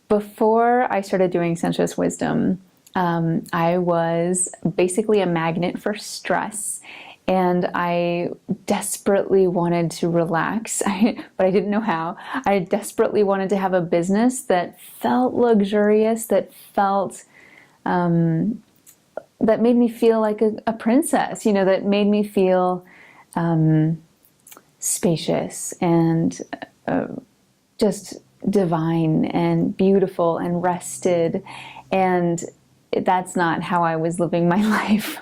before I started doing sensuous wisdom, I was basically a magnet for stress, and I desperately wanted to relax, but I didn't know how. I desperately wanted to have a business that felt luxurious, that felt that made me feel like a princess, that made me feel spacious and just divine and beautiful and rested. And that's not how I was living my life.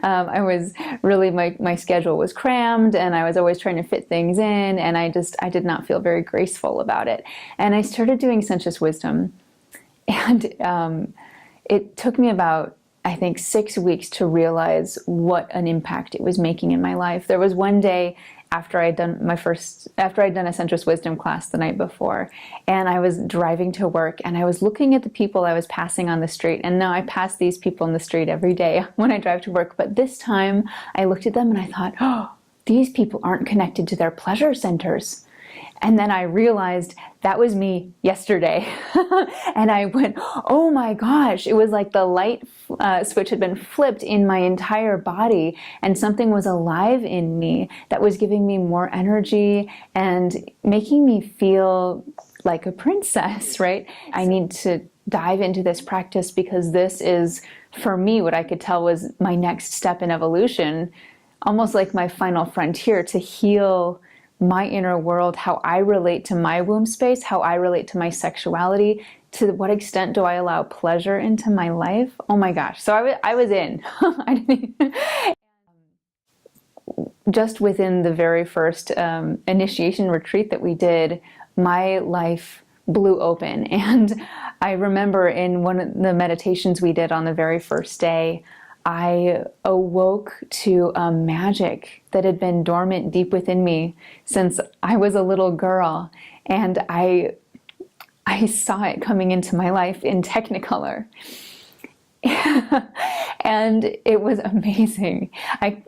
I was really, my schedule was crammed, and I was always trying to fit things in, and I did not feel very graceful about it. And I started doing sensuous wisdom, and it took me about, I think, 6 weeks to realize what an impact it was making in my life. There was one day after I'd done a sensuous wisdom class the night before, and I was driving to work, and I was looking at the people I was passing on the street. And now I pass these people on the street every day when I drive to work, but this time I looked at them and I thought, oh, these people aren't connected to their pleasure centers. And then I realized that was me yesterday. And I went, oh my gosh, it was like the light switch had been flipped in my entire body, and something was alive in me that was giving me more energy and making me feel like a princess, right? I need to dive into this practice because this is, for me, what I could tell was my next step in evolution, almost like my final frontier to heal my inner world, how I relate to my womb space, how I relate to my sexuality, to what extent do I allow pleasure into my life? Oh my gosh. So I was in. Just within the very first initiation retreat that we did, my life blew open. And I remember in one of the meditations we did on the very first day, I awoke to a magic that had been dormant deep within me since I was a little girl. And I saw it coming into my life in Technicolor. And it was amazing. I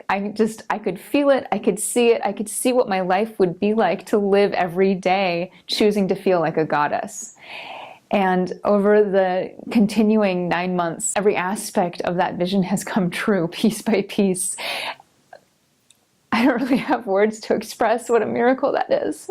could feel it, I could see it, I could see what my life would be like to live every day choosing to feel like a goddess. And over the continuing 9 months, every aspect of that vision has come true piece by piece. I don't really have words to express what a miracle that is.